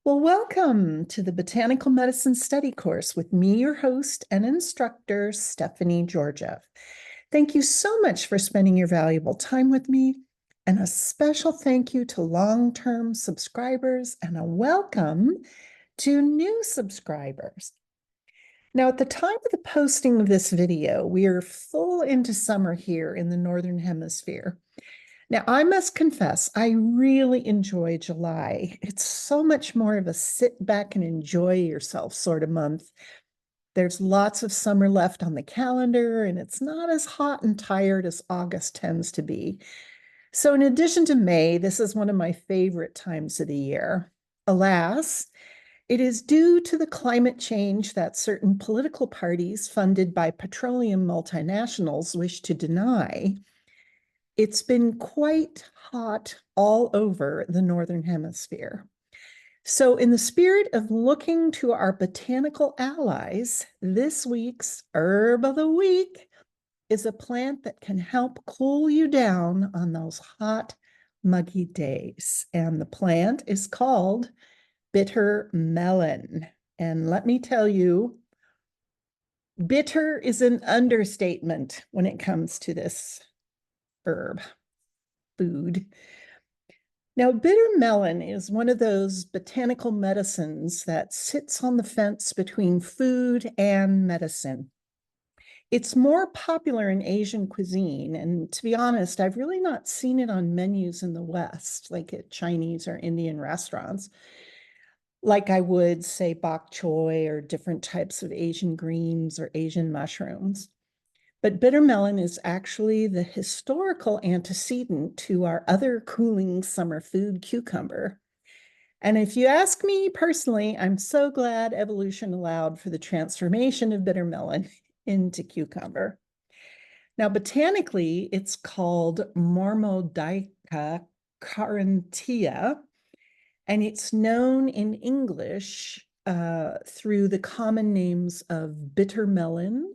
Well, welcome to the Botanical Medicine Study Course with me, your host and instructor, Stephanie Georgiev. Thank you so much for spending your valuable time with me, and a special thank you to long-term subscribers and a welcome to new subscribers. Now, at the time of the posting of this video, we are full into summer here in the Northern Hemisphere. Now, I must confess, I really enjoy July. It's so much more of a sit back and enjoy yourself sort of month. There's lots of summer left on the calendar, and it's not as hot and tired as August tends to be. So, in addition to May, this is one of my favorite times of the year. Alas, it is due to the climate change that certain political parties funded by petroleum multinationals wish to deny. It's been quite hot all over the Northern Hemisphere. So, in the spirit of looking to our botanical allies, this week's herb of the week is a plant that can help cool you down on those hot, muggy days. And the plant is called bitter melon. And let me tell you, bitter is an understatement when it comes to this herb food. Now, bitter melon is one of those botanical medicines that sits on the fence between food and medicine. It's more popular in Asian cuisine, and to be honest, I've really not seen it on menus in the West, like at Chinese or Indian restaurants, like I would, say, bok choy or different types of Asian greens or Asian mushrooms. But bitter melon is actually the historical antecedent to our other cooling summer food, cucumber. And if you ask me personally, I'm so glad evolution allowed for the transformation of bitter melon into cucumber. Now, botanically, it's called Mormodica carantia, and it's known in English through the common names of bitter melon,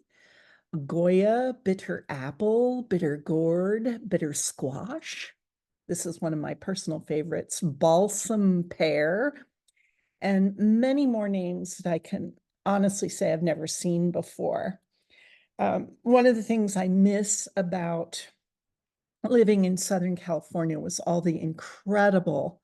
Goya, bitter apple, bitter gourd, bitter squash. This is one of my personal favorites, balsam pear, and many more names that I can honestly say I've never seen before. One of the things I miss about living in Southern California was all the incredible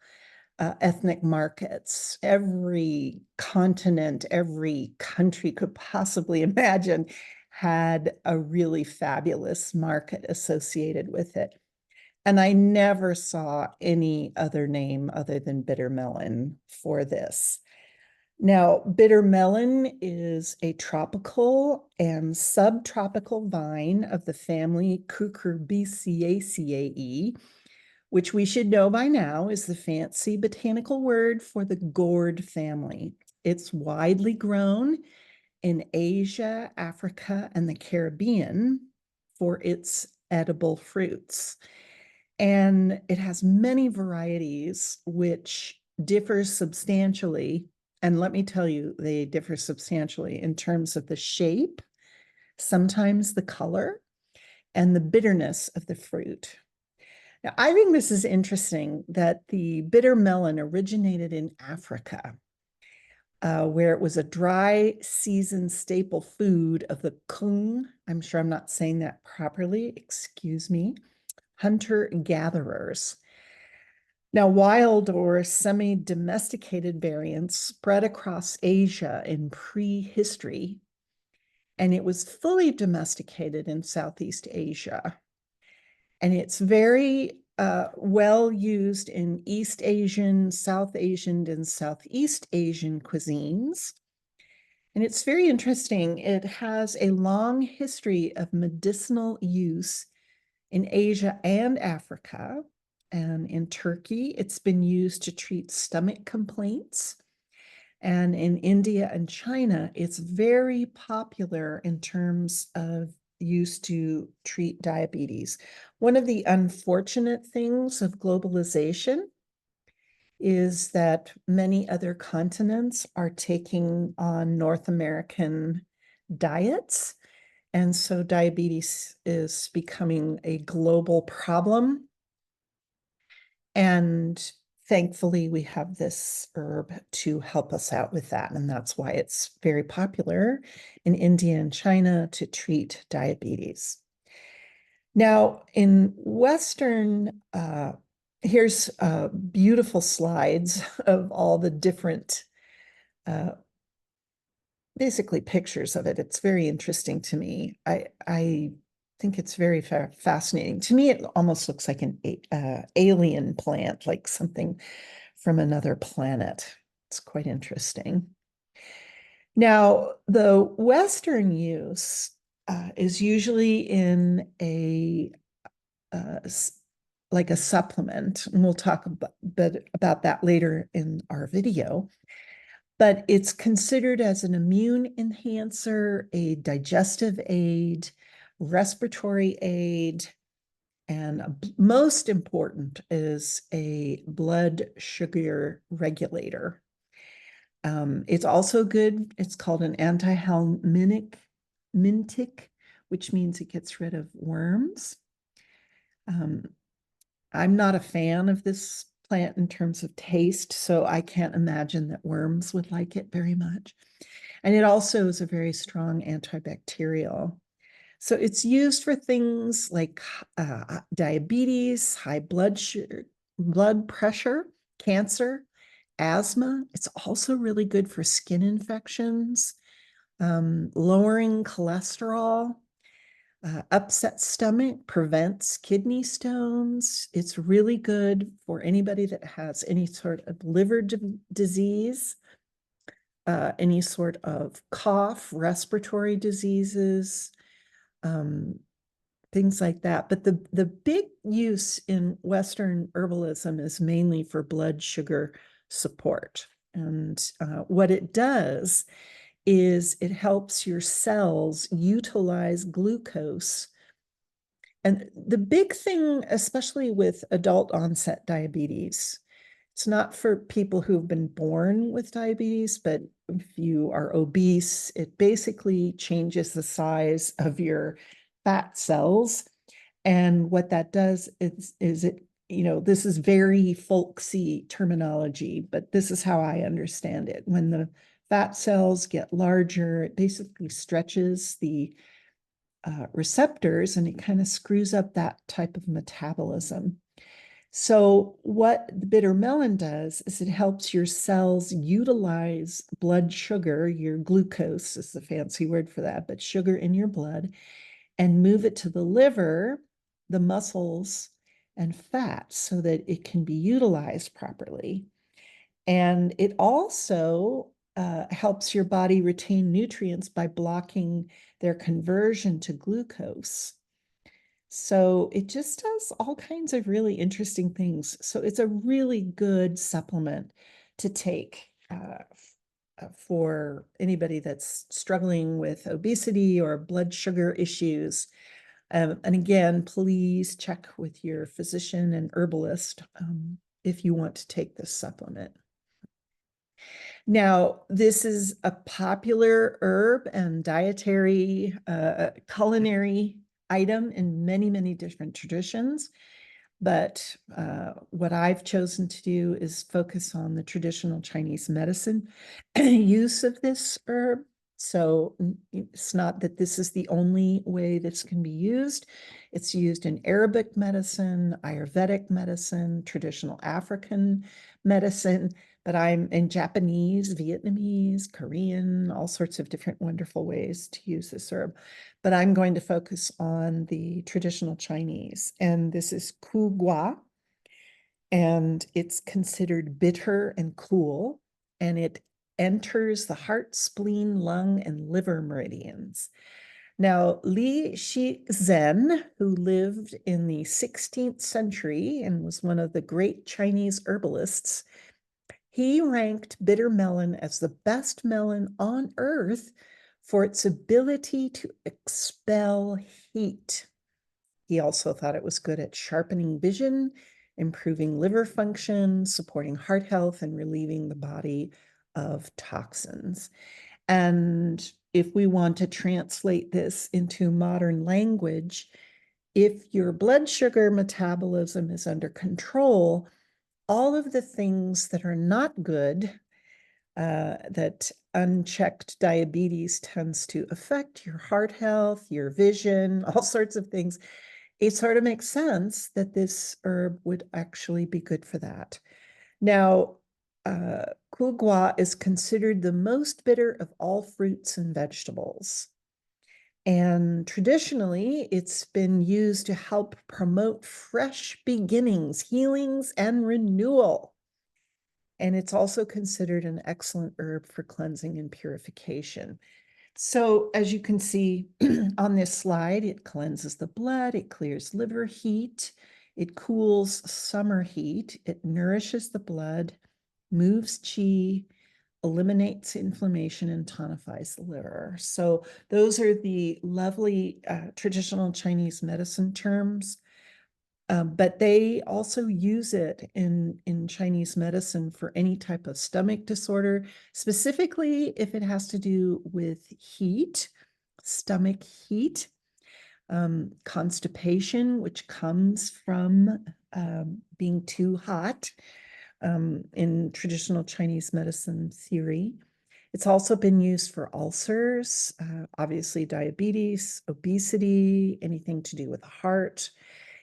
ethnic markets. Every continent, every country could possibly imagine had a really fabulous market associated with it. And I never saw any other name other than bitter melon for this. Now, bitter melon is a tropical and subtropical vine of the family Cucurbiceaceae, which we should know by now is the fancy botanical word for the gourd family. It's widely grown in Asia, Africa, and the Caribbean for its edible fruits. And it has many varieties which differ substantially. And let me tell you, they differ substantially in terms of the shape, sometimes the color, and the bitterness of the fruit. Now, I think this is interesting that the bitter melon originated in Africa, where it was a dry season staple food of the Kung, I'm sure I'm not saying that properly, excuse me, hunter-gatherers. Now, wild or semi-domesticated variants spread across Asia in prehistory, and it was fully domesticated in Southeast Asia. And it's very well used in East Asian, South Asian, and Southeast Asian cuisines. And it's very interesting. It has a long history of medicinal use in Asia and Africa. And in Turkey, it's been used to treat stomach complaints. And in India and China, it's very popular in terms of use to treat diabetes. One of the unfortunate things of globalization is that many other continents are taking on North American diets. And so diabetes is becoming a global problem. And thankfully, we have this herb to help us out with that. And that's why it's very popular in India and China to treat diabetes. Now, in Western, here's beautiful slides of all the different, basically pictures of it. It's very interesting to me. I think it's very fascinating. To me, it almost looks like an alien plant, like something from another planet. It's quite interesting. Now, the Western use is usually in a like a supplement, and we'll talk a bit about that later in our video. But it's considered as an immune enhancer, a digestive aid, respiratory aid, and most important is a blood sugar regulator. It's also good. It's called an antihelminthic, which means it gets rid of worms. I'm not a fan of this plant in terms of taste, so I can't imagine that worms would like it very much. And it also is a very strong antibacterial. So it's used for things like diabetes, high blood sugar, blood pressure, cancer, asthma. It's also really good for skin infections, lowering cholesterol. Upset stomach prevents kidney stones. It's really good for anybody that has any sort of liver disease, any sort of cough, respiratory diseases, things like that. But the big use in Western herbalism is mainly for blood sugar support. And what it does is it helps your cells utilize glucose. And the big thing, especially with adult onset diabetes, it's not for people who've been born with diabetes, but if you are obese, it basically changes the size of your fat cells. And what that does is it, this is very folksy terminology, but this is how I understand it. When the fat cells get larger, it basically stretches the receptors and it kind of screws up that type of metabolism. So what the bitter melon does is it helps your cells utilize blood sugar, your glucose is the fancy word for that, but sugar in your blood, and move it to the liver, the muscles, and fat so that it can be utilized properly. And it also helps your body retain nutrients by blocking their conversion to glucose. So it just does all kinds of really interesting things. So it's a really good supplement to take for anybody that's struggling with obesity or blood sugar issues. And again, please check with your physician and herbalist if you want to take this supplement. Now, this is a popular herb and dietary culinary item in many, many different traditions. But what I've chosen to do is focus on the traditional Chinese medicine use of this herb. So it's not that this is the only way this can be used. It's used in Arabic medicine, Ayurvedic medicine, traditional African medicine, but I'm in Japanese, Vietnamese, Korean, all sorts of different wonderful ways to use this herb. But I'm going to focus on the traditional Chinese. And this is ku gua, and it's considered bitter and cool, and it enters the heart, spleen, lung, and liver meridians. Now, Li Shizhen, who lived in the 16th century and was one of the great Chinese herbalists, he ranked bitter melon as the best melon on earth for its ability to expel heat. He also thought it was good at sharpening vision, improving liver function, supporting heart health, and relieving the body of toxins. And if we want to translate this into modern language, if your blood sugar metabolism is under control, all of the things that are not good, that unchecked diabetes tends to affect your heart health, your vision, all sorts of things. It sort of makes sense that this herb would actually be good for that. Now, Kugwa is considered the most bitter of all fruits and vegetables. And traditionally, it's been used to help promote fresh beginnings, healings, and renewal. And it's also considered an excellent herb for cleansing and purification. So as you can see on this slide, it cleanses the blood, it clears liver heat, it cools summer heat, it nourishes the blood, moves qi, eliminates inflammation, and tonifies the liver. So those are the lovely traditional Chinese medicine terms. But they also use it in Chinese medicine for any type of stomach disorder, specifically if it has to do with heat, stomach heat, constipation, which comes from being too hot in traditional Chinese medicine theory. It's also been used for ulcers, obviously diabetes, obesity, anything to do with the heart.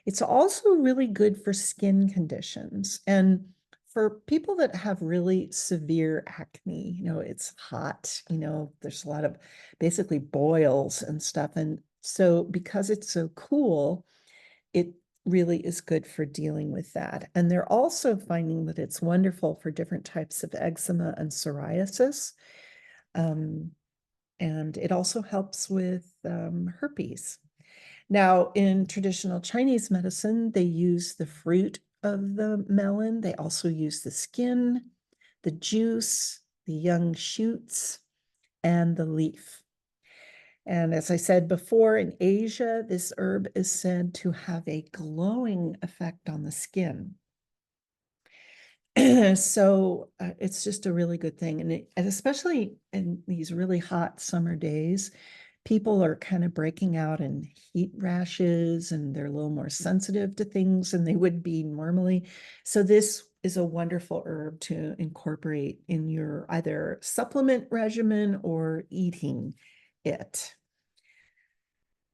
It's also really good for skin conditions. And for people that have really severe acne, it's hot, there's a lot of basically boils and stuff. And so because it's so cool, it really is good for dealing with that. And they're also finding that it's wonderful for different types of eczema and psoriasis. And it also helps with herpes. Now, in traditional Chinese medicine, they use the fruit of the melon. They also use the skin, the juice, the young shoots, and the leaf. And as I said before, in Asia, this herb is said to have a glowing effect on the skin. So it's just a really good thing. And especially in these really hot summer days, people are kind of breaking out in heat rashes and they're a little more sensitive to things than they would be normally. So this is a wonderful herb to incorporate in your either supplement regimen or eating it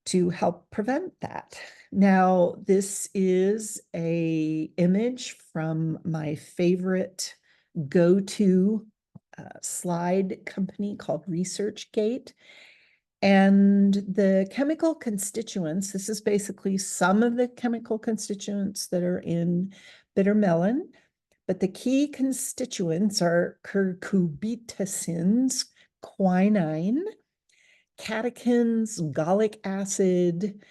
to help prevent that. Now, this is an image from my favorite go-to slide company called ResearchGate. And the chemical constituents, this is basically some of the chemical constituents that are in bitter melon, but the key constituents are curcubitacins, quinine, catechins, gallic acid,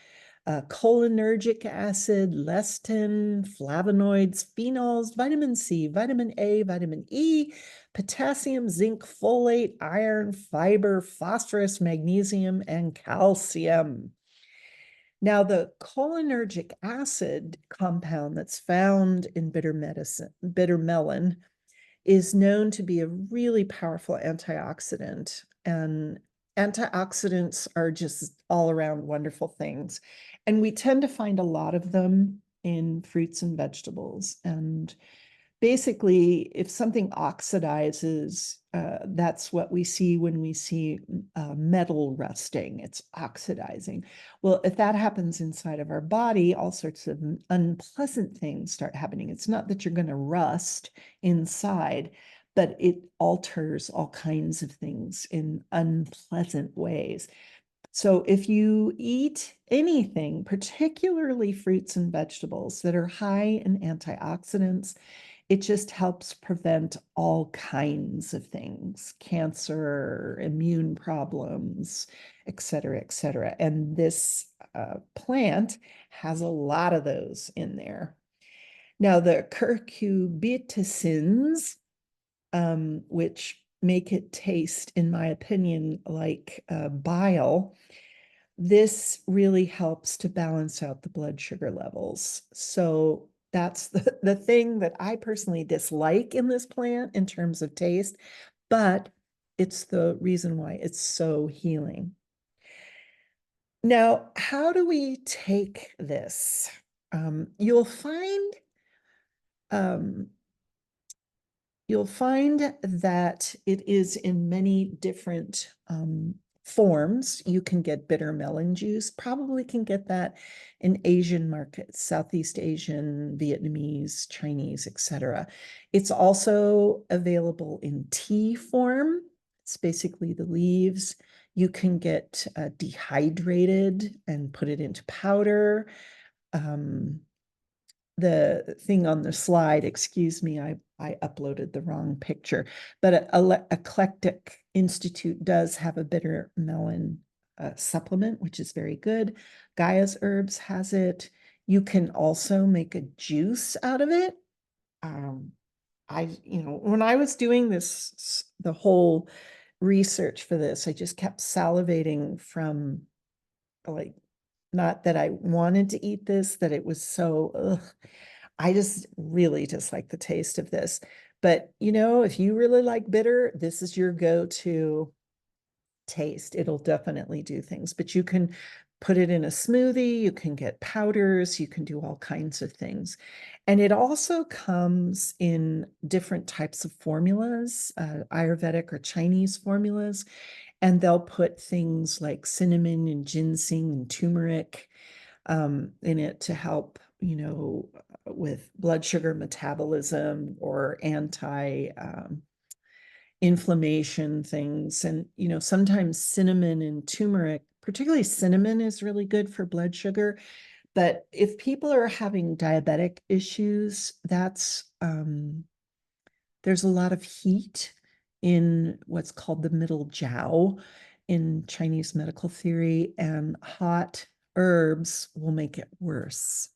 cholinergic acid, lecithin, flavonoids, phenols, vitamin C, vitamin A, vitamin E, potassium, zinc, folate, iron, fiber, phosphorus, magnesium, and calcium. Now, the cholinergic acid compound that's found in bitter melon is known to be a really powerful antioxidant. And antioxidants are just all around wonderful things. And we tend to find a lot of them in fruits and vegetables. And basically, if something oxidizes, that's what we see when we see metal rusting. It's oxidizing. Well, if that happens inside of our body, all sorts of unpleasant things start happening. It's not that you're going to rust inside, but it alters all kinds of things in unpleasant ways. So if you eat anything, particularly fruits and vegetables that are high in antioxidants, it just helps prevent all kinds of things, cancer, immune problems, et cetera, et cetera. And this plant has a lot of those in there. Now, the curcubitacins, which make it taste, in my opinion, like bile, this really helps to balance out the blood sugar levels. So that's the thing that I personally dislike in this plant in terms of taste, but it's the reason why it's so healing. Now, how do we take this? You'll find you'll find that it is in many different forms. You can get bitter melon juice, probably can get that in Asian markets, Southeast Asian, Vietnamese, Chinese, etc. It's also available in tea form. It's basically the leaves. You can get dehydrated and put it into powder. The thing on the slide, excuse me, I uploaded the wrong picture, but Eclectic Institute does have a bitter melon supplement, which is very good. Gaia's Herbs has it. You can also make a juice out of it. When I was doing this, the whole research for this, I just kept salivating from, like, not that I wanted to eat this, that it was so, ugh. I just really dislike the taste of this. But, if you really like bitter, this is your go-to taste. It'll definitely do things, but you can put it in a smoothie, you can get powders, you can do all kinds of things. And it also comes in different types of formulas, Ayurvedic or Chinese formulas, and they'll put things like cinnamon and ginseng and turmeric in it to help, with blood sugar metabolism or anti inflammation things. And, sometimes cinnamon and turmeric, particularly cinnamon, is really good for blood sugar. But if people are having diabetic issues, there's a lot of heat in what's called the middle jiao in Chinese medical theory, and hot herbs will make it worse.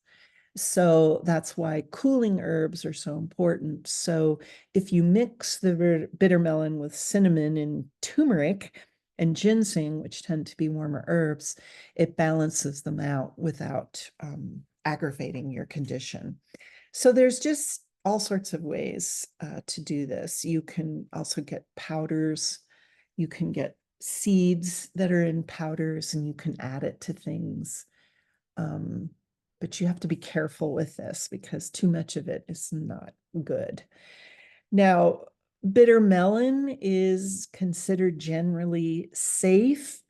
So that's why cooling herbs are so important. So if you mix the bitter melon with cinnamon and turmeric and ginseng, which tend to be warmer herbs, it balances them out without aggravating your condition. So there's just all sorts of ways to do this. You can also get powders. You can get seeds that are in powders, and you can add it to things. But you have to be careful with this because too much of it is not good. Now, bitter melon is considered generally safe,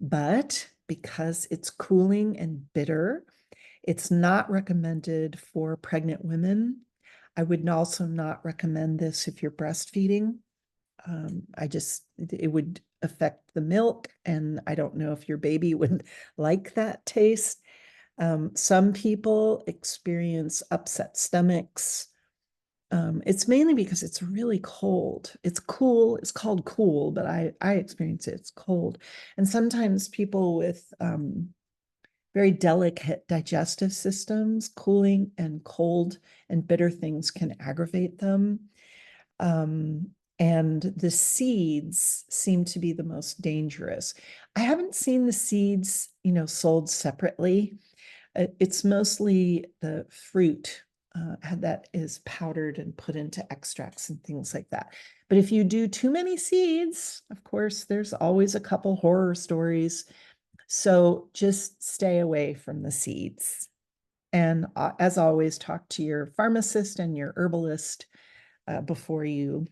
but because it's cooling and bitter, it's not recommended for pregnant women. I would also not recommend this if you're breastfeeding. It would affect the milk, and I don't know if your baby would like that taste. Some people experience upset stomachs. It's mainly because it's really cold. It's cool. It's called cool, but I experience it. It's cold. And sometimes people with very delicate digestive systems, cooling and cold and bitter things can aggravate them. And the seeds seem to be the most dangerous. I haven't seen the seeds, sold separately. It's mostly the fruit that is powdered and put into extracts and things like that. But if you do too many seeds, of course, there's always a couple horror stories. So just stay away from the seeds. And as always, talk to your pharmacist and your herbalist before you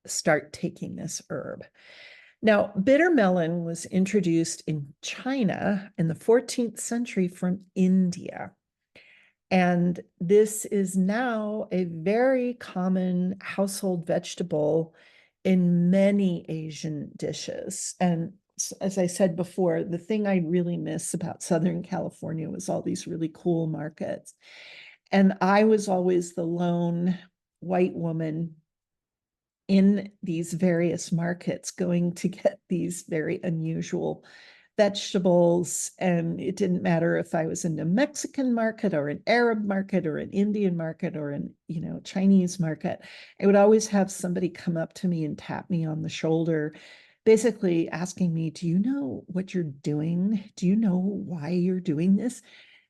start taking this herb. Now, bitter melon was introduced in China in the 14th century from India. And this is now a very common household vegetable in many Asian dishes. And as I said before, the thing I really miss about Southern California was all these really cool markets. And I was always the lone white woman in these various markets going to get these very unusual vegetables. And it didn't matter if I was in a Mexican market or an Arab market or an Indian market or an, Chinese market. I would always have somebody come up to me and tap me on the shoulder, basically asking me, do you know what you're doing? Do you know why you're doing this?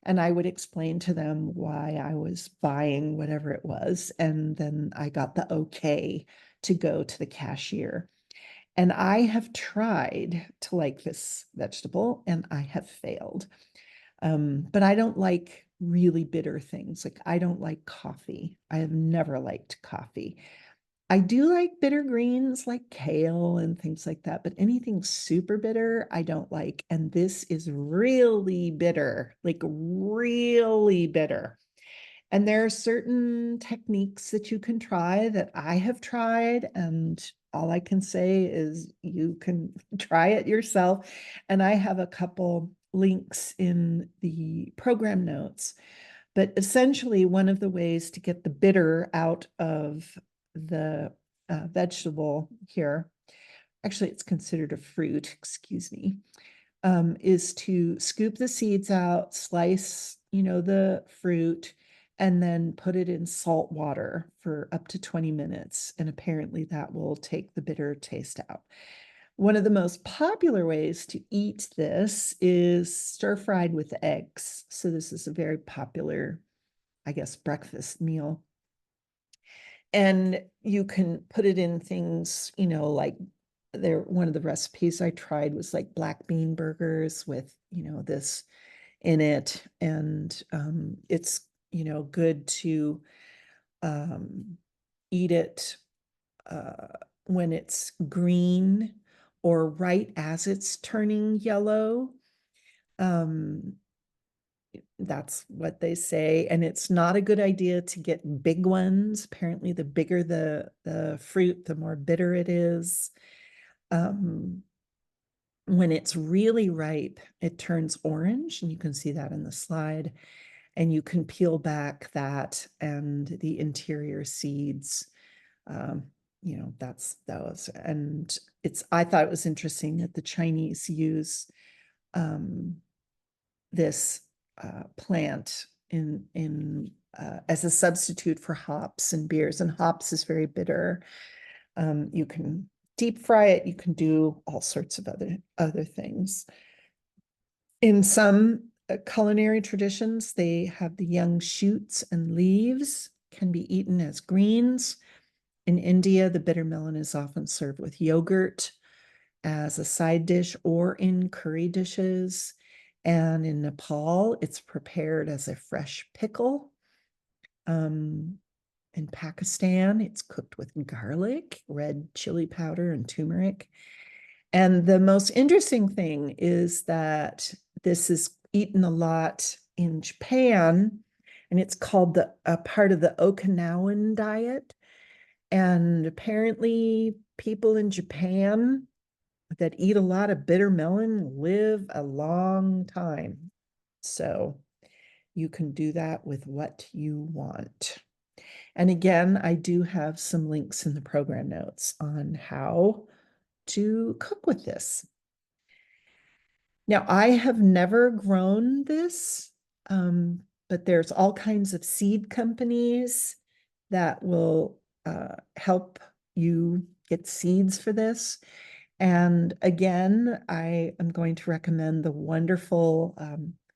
And I would explain to them why I was buying whatever it was. And then I got the okay to go to the cashier. And I have tried to like this vegetable and I have failed. But I don't like really bitter things. Like I don't like coffee. I have never liked coffee. I do like bitter greens like kale and things like that, but anything super bitter, I don't like. And this is really bitter, like really bitter. And there are certain techniques that you can try that I have tried, and all I can say is you can try it yourself. And I have a couple links in the program notes. But essentially, one of the ways to get the bitter out of the vegetable here, actually, it's considered a fruit, excuse me, is to scoop the seeds out, slice, the fruit, and then put it in salt water for up to 20 minutes. And apparently that will take the bitter taste out. One of the most popular ways to eat this is stir fried with eggs. So this is a very popular, I guess, breakfast meal. And you can put it in things, like one of the recipes I tried was like black bean burgers with, this in it. And it's, good to eat it when it's green or right as it's turning yellow. That's what they say. And it's not a good idea to get big ones. Apparently, the bigger the fruit, the more bitter it is. When it's really ripe, it turns orange, and you can see that in the slide. And you can peel back that and the interior seeds. That's those. And I thought it was interesting that the Chinese use this plant in as a substitute for hops and beers, and hops is very bitter. You can deep fry it. You can do all sorts of other things. In some culinary traditions, they have the young shoots and leaves can be eaten as greens. In India, the bitter melon is often served with yogurt as a side dish or in curry dishes. And in Nepal, it's prepared as a fresh pickle. In Pakistan, it's cooked with garlic, red chili powder, and turmeric. And the most interesting thing is that this is eaten a lot in Japan, and it's called a part of the Okinawan diet. And apparently, people in Japan that eat a lot of bitter melon live a long time. So you can do that with what you want. And again, I do have some links in the program notes on how to cook with this. Now, I have never grown this, but there's all kinds of seed companies that will help you get seeds for this. And again, I am going to recommend the wonderful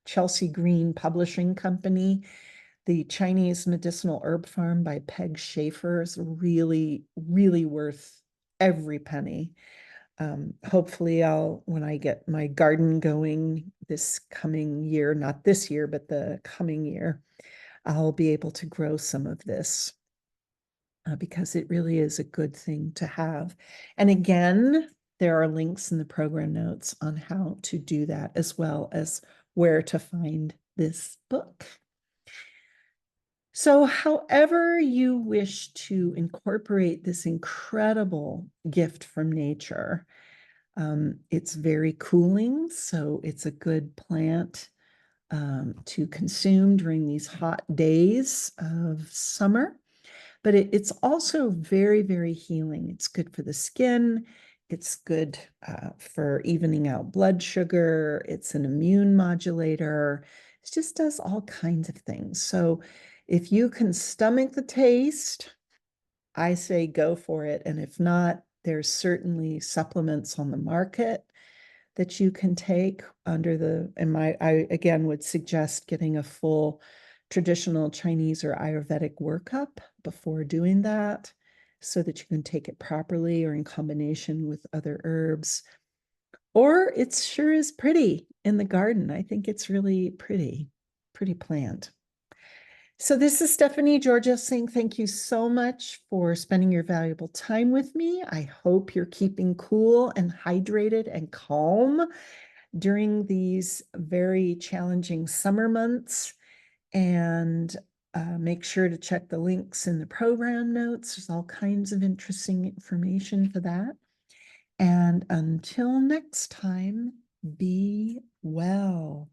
Chelsea Green Publishing Company. The Chinese Medicinal Herb Farm by Peg Schaefer is really, really worth every penny. Hopefully when I get my garden going this coming year, not this year, but the coming year, I'll be able to grow some of this because it really is a good thing to have. And again, there are links in the program notes on how to do that, as well as where to find this book. So however you wish to incorporate this incredible gift from nature, it's very cooling, so it's a good plant to consume during these hot days of summer. But it's also very, very healing. It's good for the skin. It's good for evening out blood sugar. It's an immune modulator. It just does all kinds of things. So if you can stomach the taste, I say go for it. And if not, there's certainly supplements on the market that you can take I again would suggest getting a full traditional Chinese or Ayurvedic workup before doing that so that you can take it properly or in combination with other herbs. Or it sure is pretty in the garden. I think it's really pretty. pretty planned. So this is Stephanie Georgia saying thank you so much for spending your valuable time with me. I hope you're keeping cool and hydrated and calm during these very challenging summer months. And make sure to check the links in the program notes. There's all kinds of interesting information for that. And until next time, be well.